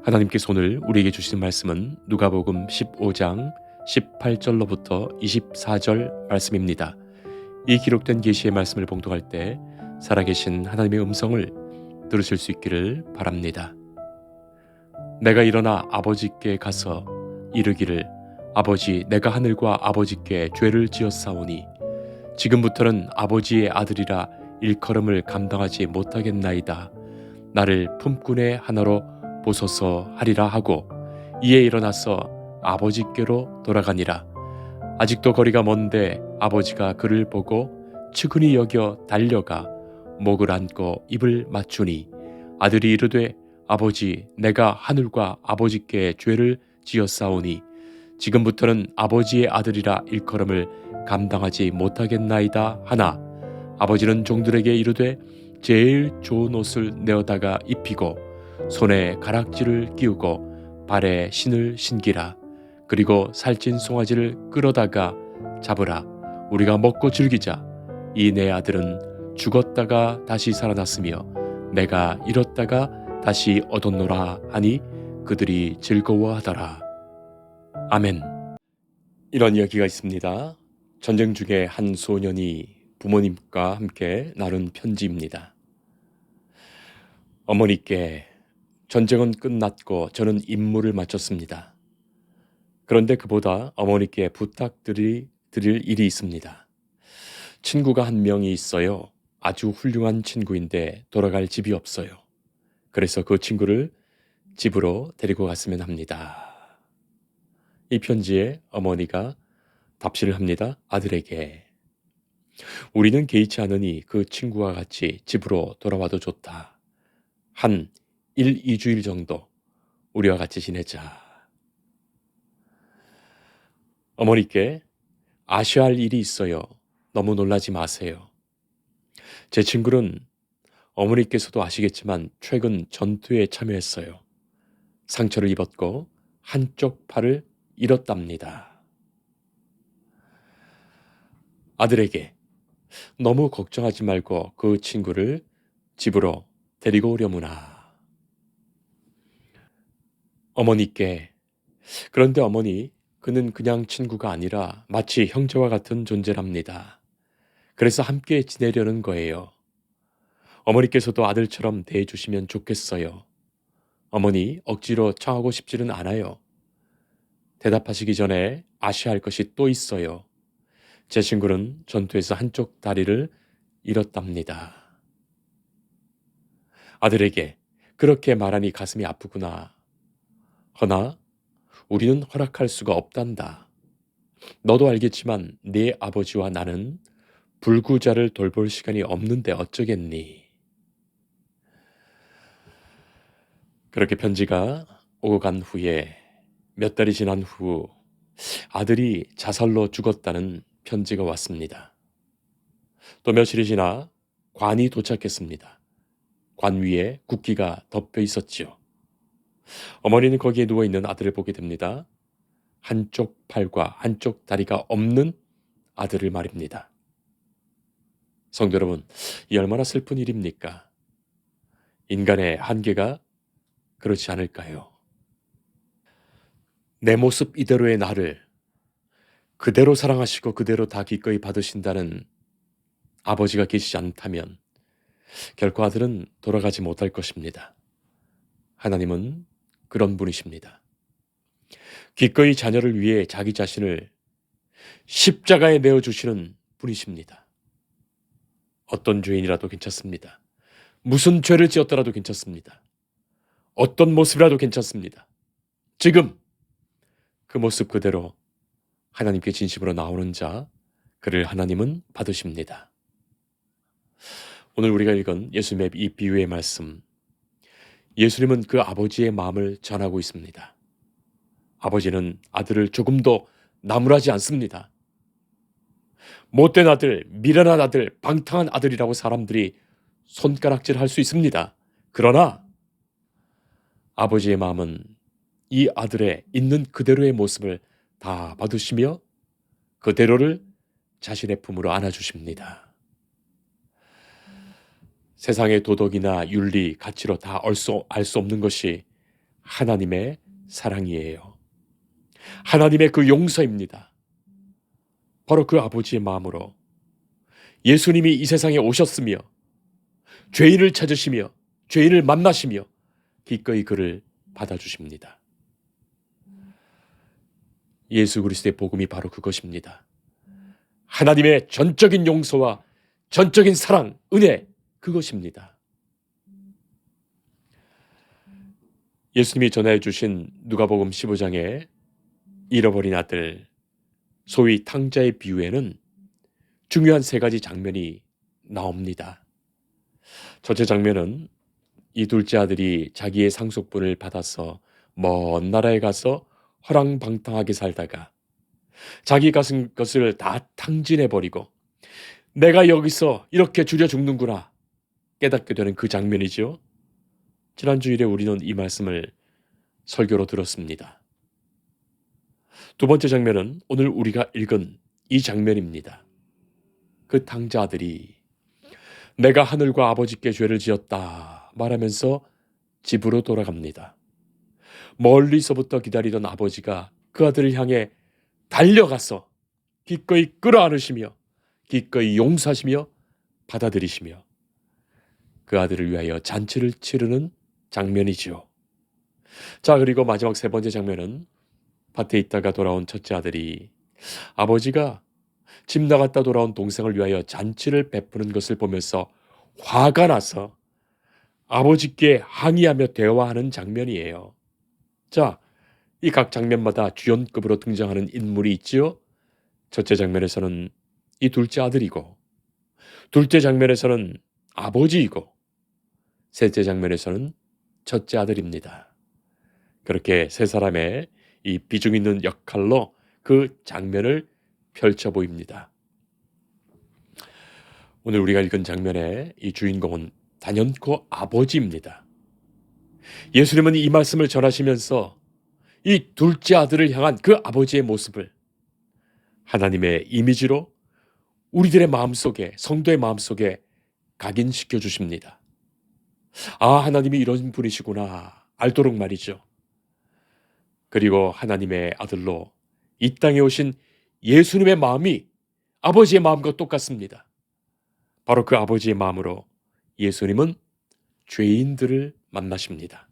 하나님께서 오늘 우리에게 주시는 말씀은 누가복음 15장 18절로부터 24절 말씀입니다. 이 기록된 계시의 말씀을 봉독할 때 살아계신 하나님의 음성을 들으실 수 있기를 바랍니다. 내가 일어나 아버지께 가서 이르기를 아버지, 내가 하늘과 아버지께 죄를 지었사오니 지금부터는 아버지의 아들이라 일컬음을 감당하지 못하겠나이다. 나를 품꾼의 하나로 보소서 하리라 하고 이에 일어나서 아버지께로 돌아가니라. 아직도 거리가 먼데 아버지가 그를 보고 측은히 여겨 달려가 목을 안고 입을 맞추니 아들이 이르되 아버지, 내가 하늘과 아버지께 죄를 지었사오니 지금부터는 아버지의 아들이라 일컬음을 감당하지 못하겠나이다 하나 아버지는 종들에게 이르되 제일 좋은 옷을 내어다가 입히고 손에 가락지를 끼우고 발에 신을 신기라. 그리고 살찐 송아지를 끌어다가 잡으라. 우리가 먹고 즐기자. 이 내 아들은 죽었다가 다시 살아났으며 내가 잃었다가 다시 얻었노라 하니 그들이 즐거워하더라. 아멘. 이런 이야기가 있습니다. 전쟁 중에 한 소년이 부모님과 함께 나눈 편지입니다. 어머니께 전쟁은 끝났고 저는 임무를 마쳤습니다. 그런데 그보다 어머니께 부탁드릴 일이 있습니다. 친구가 한 명이 있어요. 아주 훌륭한 친구인데 돌아갈 집이 없어요. 그래서 그 친구를 집으로 데리고 갔으면 합니다. 이 편지에 어머니가 답시를 합니다. 아들에게. 우리는 개의치 않으니 그 친구와 같이 집으로 돌아와도 좋다. 한 1, 2주일 정도 우리와 같이 지내자. 어머니께 아셔야 할 일이 있어요. 너무 놀라지 마세요. 제 친구는 어머니께서도 아시겠지만 최근 전투에 참여했어요. 상처를 입었고 한쪽 팔을 잃었답니다. 아들에게 너무 걱정하지 말고 그 친구를 집으로 데리고 오려무나. 어머니께 그런데 어머니, 그는 그냥 친구가 아니라 마치 형제와 같은 존재랍니다. 그래서 함께 지내려는 거예요. 어머니께서도 아들처럼 대해주시면 좋겠어요. 어머니, 억지로 청하고 싶지는 않아요. 대답하시기 전에 아셔야 할 것이 또 있어요. 제 친구는 전투에서 한쪽 다리를 잃었답니다. 아들에게 그렇게 말하니 가슴이 아프구나. 허나 우리는 허락할 수가 없단다. 너도 알겠지만 네 아버지와 나는 불구자를 돌볼 시간이 없는데 어쩌겠니? 그렇게 편지가 오고 간 후에 몇 달이 지난 후 아들이 자살로 죽었다는 편지가 왔습니다. 또 며칠이 지나 관이 도착했습니다. 관 위에 국기가 덮여 있었지요. 어머니는 거기에 누워있는 아들을 보게 됩니다. 한쪽 팔과 한쪽 다리가 없는 아들을 말입니다. 성도 여러분, 이 얼마나 슬픈 일입니까? 인간의 한계가 그렇지 않을까요? 내 모습 이대로의 나를 그대로 사랑하시고 그대로 다 기꺼이 받으신다는 아버지가 계시지 않다면 결코 아들은 돌아가지 못할 것입니다. 하나님은 그런 분이십니다. 기꺼이 자녀를 위해 자기 자신을 십자가에 내어주시는 분이십니다. 어떤 죄인이라도 괜찮습니다. 무슨 죄를 지었더라도 괜찮습니다. 어떤 모습이라도 괜찮습니다. 지금 그 모습 그대로 하나님께 진심으로 나오는 자, 그를 하나님은 받으십니다. 오늘 우리가 읽은 예수님의 이 비유의 말씀, 예수님은 그 아버지의 마음을 전하고 있습니다. 아버지는 아들을 조금도 나무라지 않습니다. 못된 아들, 미련한 아들, 방탕한 아들이라고 사람들이 손가락질 할 수 있습니다. 그러나 아버지의 마음은 이 아들의 있는 그대로의 모습을 다 받으시며 그대로를 자신의 품으로 안아주십니다. 세상의 도덕이나 윤리, 가치로 다 알 수 없는 것이 하나님의 사랑이에요. 하나님의 그 용서입니다. 바로 그 아버지의 마음으로 예수님이 이 세상에 오셨으며 죄인을 찾으시며 죄인을 만나시며 기꺼이 그를 받아주십니다. 예수 그리스도의 복음이 바로 그것입니다. 하나님의 전적인 용서와 전적인 사랑, 은혜, 그것입니다. 예수님이 전해 주신 누가복음 15장의 잃어버린 아들, 소위 탕자의 비유에는 중요한 세 가지 장면이 나옵니다. 첫째 장면은 이 둘째 아들이 자기의 상속분을 받아서 먼 나라에 가서 허랑방탕하게 살다가 자기 가진 것을 다 탕진해버리고 내가 여기서 이렇게 줄여 죽는구나 깨닫게 되는 그 장면이죠. 지난 주일에 우리는 이 말씀을 설교로 들었습니다. 두 번째 장면은 오늘 우리가 읽은 이 장면입니다. 그 탕자 아들이 내가 하늘과 아버지께 죄를 지었다 말하면서 집으로 돌아갑니다. 멀리서부터 기다리던 아버지가 그 아들을 향해 달려가서 기꺼이 끌어안으시며 기꺼이 용서하시며 받아들이시며 그 아들을 위하여 잔치를 치르는 장면이지요. 자, 그리고 마지막 세 번째 장면은 밭에 있다가 돌아온 첫째 아들이 아버지가 집 나갔다 돌아온 동생을 위하여 잔치를 베푸는 것을 보면서 화가 나서 아버지께 항의하며 대화하는 장면이에요. 자, 이 각 장면마다 주연급으로 등장하는 인물이 있지요. 첫째 장면에서는 이 둘째 아들이고, 둘째 장면에서는 아버지이고, 셋째 장면에서는 첫째 아들입니다. 그렇게 세 사람의 이 비중 있는 역할로 그 장면을 펼쳐 보입니다. 오늘 우리가 읽은 장면의 이 주인공은 단연코 아버지입니다. 예수님은 이 말씀을 전하시면서 이 둘째 아들을 향한 그 아버지의 모습을 하나님의 이미지로 우리들의 마음속에, 성도의 마음속에 각인시켜 주십니다. 아, 하나님이 이런 분이시구나 알도록 말이죠. 그리고 하나님의 아들로 이 땅에 오신 예수님의 마음이 아버지의 마음과 똑같습니다. 바로 그 아버지의 마음으로 예수님은 죄인들을 만나십니다.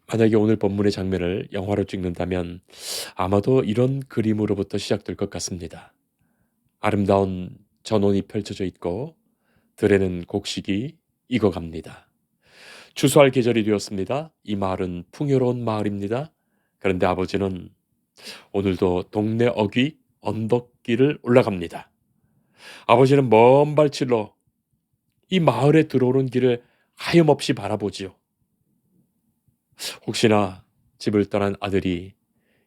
만약에 오늘 본문의 장면을 영화로 찍는다면 아마도 이런 그림으로부터 시작될 것 같습니다. 아름다운 전원이 펼쳐져 있고 들에는 곡식이 익어갑니다. 추수할 계절이 되었습니다. 이 마을은 풍요로운 마을입니다. 그런데 아버지는 오늘도 동네 어귀 언덕길을 올라갑니다. 아버지는 먼 발치로 이 마을에 들어오는 길을 하염없이 바라보지요. 혹시나 집을 떠난 아들이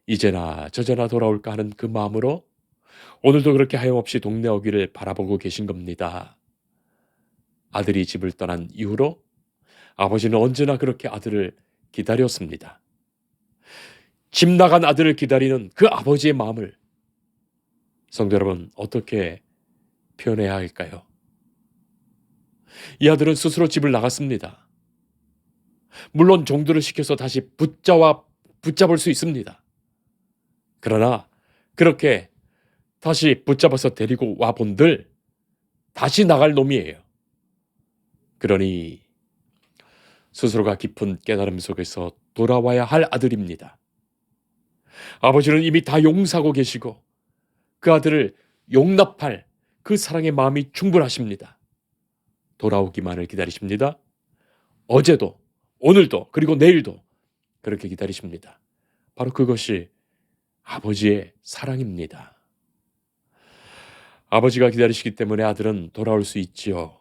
이제나 저제나 돌아올까 하는 그 마음으로 오늘도 그렇게 하염없이 동네 어귀를 바라보고 계신 겁니다. 아들이 집을 떠난 이후로 아버지는 언제나 그렇게 아들을 기다렸습니다. 집 나간 아들을 기다리는 그 아버지의 마음을 성도 여러분 어떻게 표현해야 할까요? 이 아들은 스스로 집을 나갔습니다. 물론 종들을 시켜서 다시 붙잡을 수 있습니다. 그러나 그렇게 다시 붙잡아서 데리고 와본들 다시 나갈 놈이에요. 그러니 스스로가 깊은 깨달음 속에서 돌아와야 할 아들입니다. 아버지는 이미 다 용서하고 계시고 그 아들을 용납할 그 사랑의 마음이 충분하십니다. 돌아오기만을 기다리십니다. 어제도 오늘도 그리고 내일도 그렇게 기다리십니다. 바로 그것이 아버지의 사랑입니다. 아버지가 기다리시기 때문에 아들은 돌아올 수 있지요.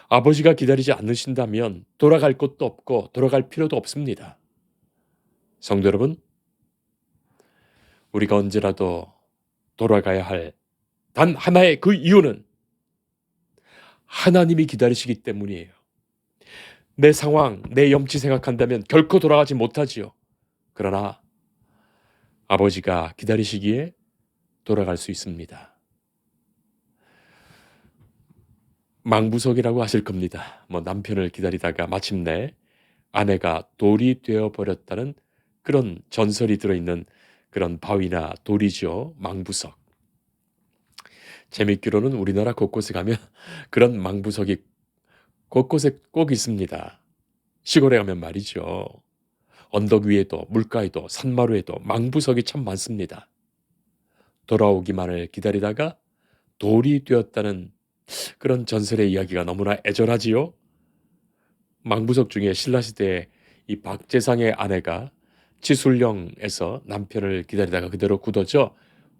아버지가 기다리지 않으신다면 돌아갈 곳도 없고 돌아갈 필요도 없습니다. 성도 여러분, 우리가 언제라도 돌아가야 할 단 하나의 그 이유는 하나님이 기다리시기 때문이에요. 내 상황, 내 염치 생각한다면 결코 돌아가지 못하지요. 그러나 아버지가 기다리시기에 돌아갈 수 있습니다. 망부석이라고 하실 겁니다. 남편을 기다리다가 마침내 아내가 돌이 되어 버렸다는 그런 전설이 들어있는 그런 바위나 돌이죠. 망부석. 재밌기로는 우리나라 곳곳에 가면 그런 망부석이 곳곳에 꼭 있습니다. 시골에 가면 말이죠. 언덕 위에도 물가에도 산마루에도 망부석이 참 많습니다. 돌아오기만을 기다리다가 돌이 되었다는 그런 전설의 이야기가 너무나 애절하지요. 망부석 중에 신라시대에 이 박재상의 아내가 치술령에서 남편을 기다리다가 그대로 굳어져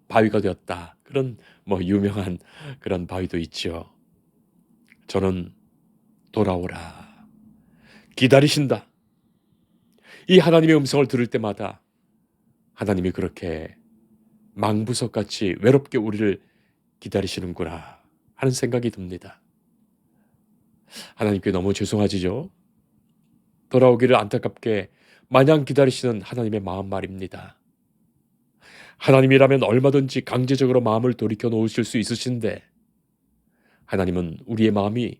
바위가 되었다. 그런 유명한 그런 바위도 있죠. 저는 돌아오라. 기다리신다. 이 하나님의 음성을 들을 때마다 하나님이 그렇게 망부석같이 외롭게 우리를 기다리시는구나 하는 생각이 듭니다. 하나님께 너무 죄송하지요. 돌아오기를 안타깝게 마냥 기다리시는 하나님의 마음 말입니다. 하나님이라면 얼마든지 강제적으로 마음을 돌이켜 놓으실 수 있으신데 하나님은 우리의 마음이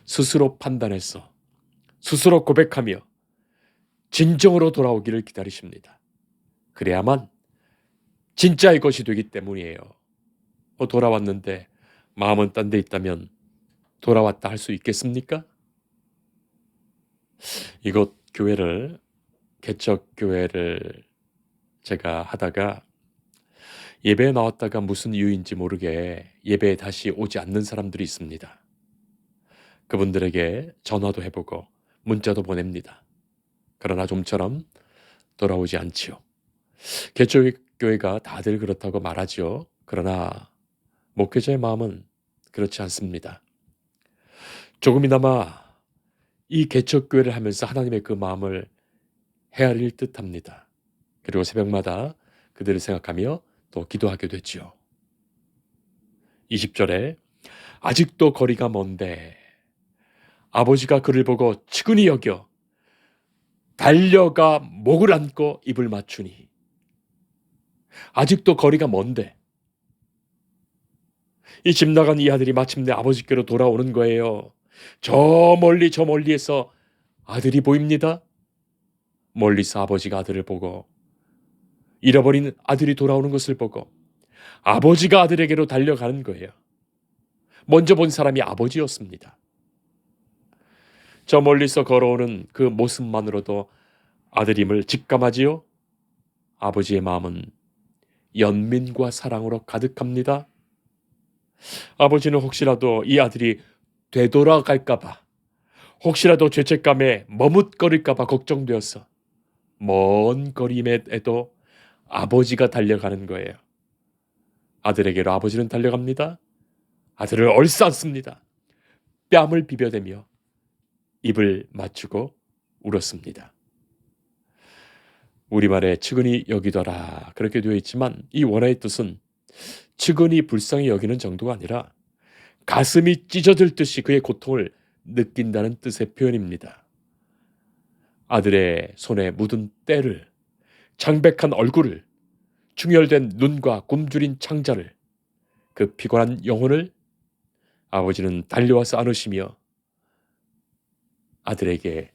스스로 판단해서 스스로 고백하며 진정으로 돌아오기를 기다리십니다. 그래야만 진짜의 것이 되기 때문이에요. 돌아왔는데 마음은 딴 데 있다면 돌아왔다 할 수 있겠습니까? 이곳 교회를 개척교회를 제가 하다가 예배에 나왔다가 무슨 이유인지 모르게 예배에 다시 오지 않는 사람들이 있습니다. 그분들에게 전화도 해보고 문자도 보냅니다. 그러나 좀처럼 돌아오지 않지요. 개척교회가 다들 그렇다고 말하지요. 그러나 목회자의 마음은 그렇지 않습니다. 조금이나마 이 개척교회를 하면서 하나님의 그 마음을 헤아릴 듯합니다. 그리고 새벽마다 그들을 생각하며 또 기도하게 되지요. 20절에 아직도 거리가 먼데 아버지가 그를 보고 측은히 여겨 달려가 목을 안고 입을 맞추니. 아직도 거리가 먼데 이 집 나간 이 아들이 마침내 아버지께로 돌아오는 거예요. 저 멀리에서 아들이 보입니다. 멀리서 아버지가 아들을 보고 잃어버린 아들이 돌아오는 것을 보고 아버지가 아들에게로 달려가는 거예요. 먼저 본 사람이 아버지였습니다. 저 멀리서 걸어오는 그 모습만으로도 아들임을 직감하지요. 아버지의 마음은 연민과 사랑으로 가득합니다. 아버지는 혹시라도 이 아들이 되돌아갈까봐, 혹시라도 죄책감에 머뭇거릴까봐 걱정되어서 먼 거리에도 아버지가 달려가는 거예요. 아들에게로 아버지는 달려갑니다. 아들을 얼싸안습니다. 뺨을 비벼대며 입을 맞추고 울었습니다. 우리말에 측은히 여기더라 그렇게 되어 있지만 이 원어의 뜻은 측은히 불쌍히 여기는 정도가 아니라 가슴이 찢어질 듯이 그의 고통을 느낀다는 뜻의 표현입니다. 아들의 손에 묻은 때를, 창백한 얼굴을, 충혈된 눈과 굶주린 창자를, 그 피곤한 영혼을 아버지는 달려와서 안으시며 아들에게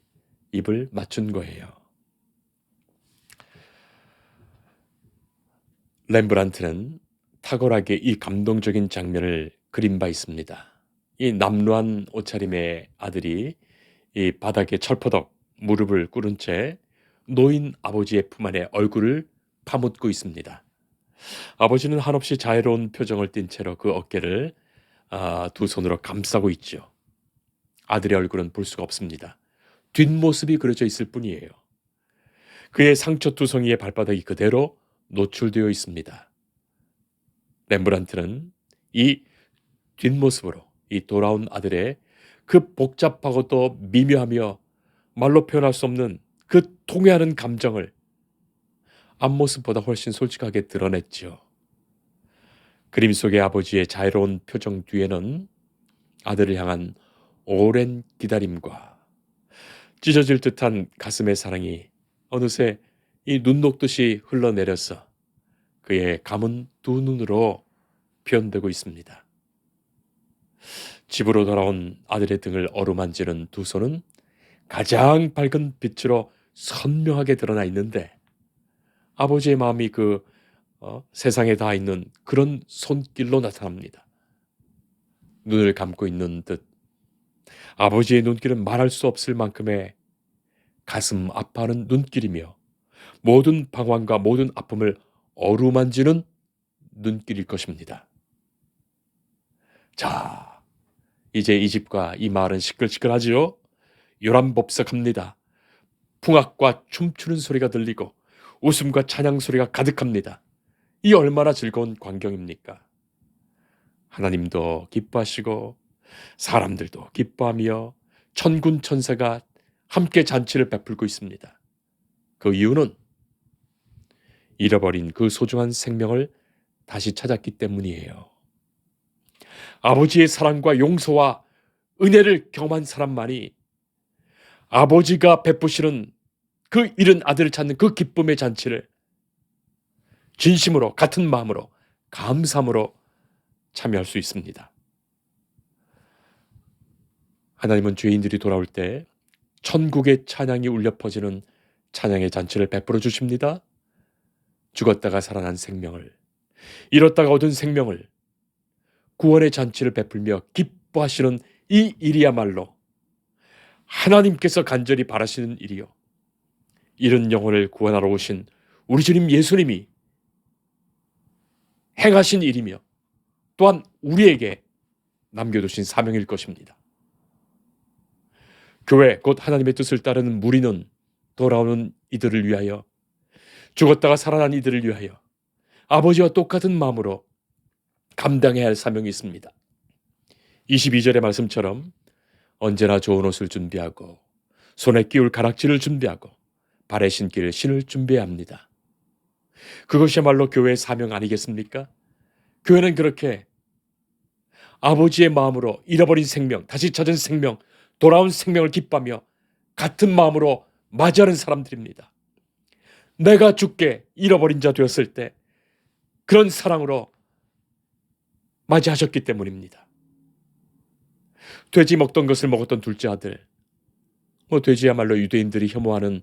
입을 맞춘 거예요. 렘브란트는 탁월하게 이 감동적인 장면을 그린 바 있습니다. 이 남루한 옷차림의 아들이 이 바닥에 철퍼덕 무릎을 꿇은 채 노인 아버지의 품 안에 얼굴을 파묻고 있습니다. 아버지는 한없이 자애로운 표정을 띤 채로 그 어깨를 두 손으로 감싸고 있죠. 아들의 얼굴은 볼 수가 없습니다. 뒷모습이 그려져 있을 뿐이에요. 그의 상처투성이의 발바닥이 그대로 노출되어 있습니다. 렘브란트는 이 뒷모습으로 이 돌아온 아들의 그 복잡하고도 미묘하며 말로 표현할 수 없는 그 통회하는 감정을 앞모습보다 훨씬 솔직하게 드러냈지요. 그림 속의 아버지의 자애로운 표정 뒤에는 아들을 향한 오랜 기다림과 찢어질 듯한 가슴의 사랑이 어느새 이 눈 녹듯이 흘러내려서 그의 감은 두 눈으로 표현되고 있습니다. 집으로 돌아온 아들의 등을 어루만지는 두 손은 가장 밝은 빛으로 선명하게 드러나 있는데 아버지의 마음이 그 세상에 닿아 있는 그런 손길로 나타납니다. 눈을 감고 있는 듯 아버지의 눈길은 말할 수 없을 만큼의 가슴 아파하는 눈길이며 모든 방황과 모든 아픔을 어루만지는 눈길일 것입니다. 자, 이제 이 집과 이 마을은 시끌시끌하지요? 요란법석합니다. 풍악과 춤추는 소리가 들리고 웃음과 찬양 소리가 가득합니다. 이 얼마나 즐거운 광경입니까? 하나님도 기뻐하시고 사람들도 기뻐하며 천군 천사가 함께 잔치를 베풀고 있습니다. 그 이유는 잃어버린 그 소중한 생명을 다시 찾았기 때문이에요. 아버지의 사랑과 용서와 은혜를 경험한 사람만이 아버지가 베푸시는 그 잃은 아들을 찾는 그 기쁨의 잔치를 진심으로 같은 마음으로 감사함으로 참여할 수 있습니다. 하나님은 죄인들이 돌아올 때 천국의 찬양이 울려 퍼지는 찬양의 잔치를 베풀어 주십니다. 죽었다가 살아난 생명을, 잃었다가 얻은 생명을 구원의 잔치를 베풀며 기뻐하시는 이 일이야말로 하나님께서 간절히 바라시는 일이요, 잃은 영혼을 구원하러 오신 우리 주님 예수님이 행하신 일이며 또한 우리에게 남겨두신 사명일 것입니다. 교회 곧 하나님의 뜻을 따르는 무리는 돌아오는 이들을 위하여, 죽었다가 살아난 이들을 위하여 아버지와 똑같은 마음으로 감당해야 할 사명이 있습니다. 22절의 말씀처럼 언제나 좋은 옷을 준비하고 손에 끼울 가락지를 준비하고 발에 신길 신을 준비해야 합니다. 그것이야말로 교회의 사명 아니겠습니까? 교회는 그렇게 아버지의 마음으로 잃어버린 생명, 다시 찾은 생명, 돌아온 생명을 기뻐하며 같은 마음으로 맞이하는 사람들입니다. 내가 죽게 잃어버린 자 되었을 때 그런 사랑으로 맞이하셨기 때문입니다. 돼지 먹던 것을 먹었던 둘째 아들, 돼지야말로 유대인들이 혐오하는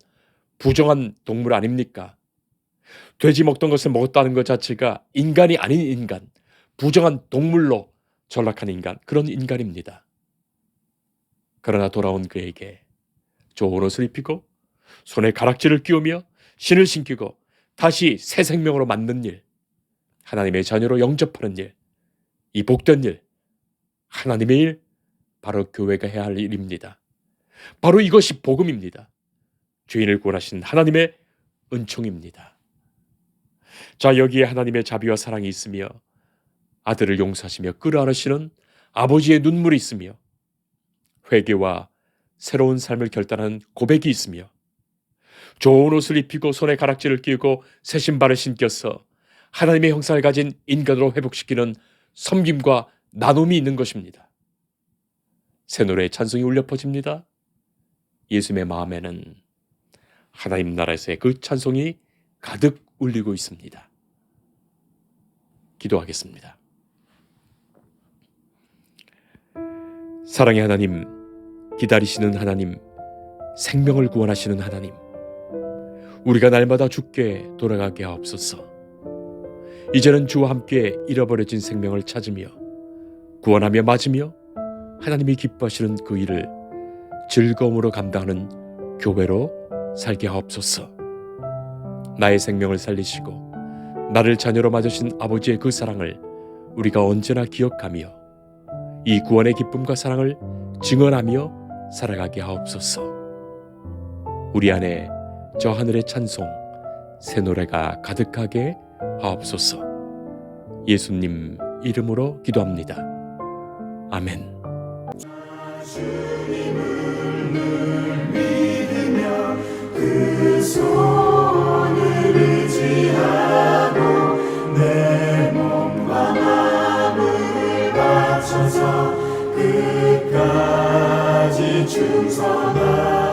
부정한 동물 아닙니까? 돼지 먹던 것을 먹었다는 것 자체가 인간이 아닌 인간, 부정한 동물로 전락한 인간, 그런 인간입니다. 그러나 돌아온 그에게 좋은 옷을 입히고 손에 가락지를 끼우며 신을 신기고 다시 새 생명으로 맞는 일, 하나님의 자녀로 영접하는 일, 이 복된 일, 하나님의 일, 바로 교회가 해야 할 일입니다. 바로 이것이 복음입니다. 죄인을 구원하신 하나님의 은총입니다. 자, 여기에 하나님의 자비와 사랑이 있으며 아들을 용서하시며 끌어안으시는 아버지의 눈물이 있으며 회개와 새로운 삶을 결단하는 고백이 있으며 좋은 옷을 입히고 손에 가락지를 끼우고 새 신발을 신겨서 하나님의 형상을 가진 인간으로 회복시키는 섬김과 나눔이 있는 것입니다. 새 노래의 찬송이 울려 퍼집니다. 예수님의 마음에는 하나님 나라에서의 그 찬송이 가득 울리고 있습니다. 기도하겠습니다. 사랑의 하나님, 기다리시는 하나님, 생명을 구원하시는 하나님, 우리가 날마다 주께 돌아가게 하옵소서. 이제는 주와 함께 잃어버려진 생명을 찾으며 구원하며 맞으며 하나님이 기뻐하시는 그 일을 즐거움으로 감당하는 교회로 살게 하옵소서. 나의 생명을 살리시고 나를 자녀로 맞으신 아버지의 그 사랑을 우리가 언제나 기억하며 이 구원의 기쁨과 사랑을 증언하며 살아가게 하옵소서. 우리 안에 저 하늘의 찬송, 새 노래가 가득하게 하옵소서. 예수님 이름으로 기도합니다. 아멘. 주님을 늘 믿으며 그 손을 의지하고 내 몸과 마음을 바쳐서 끝까지 충성하리.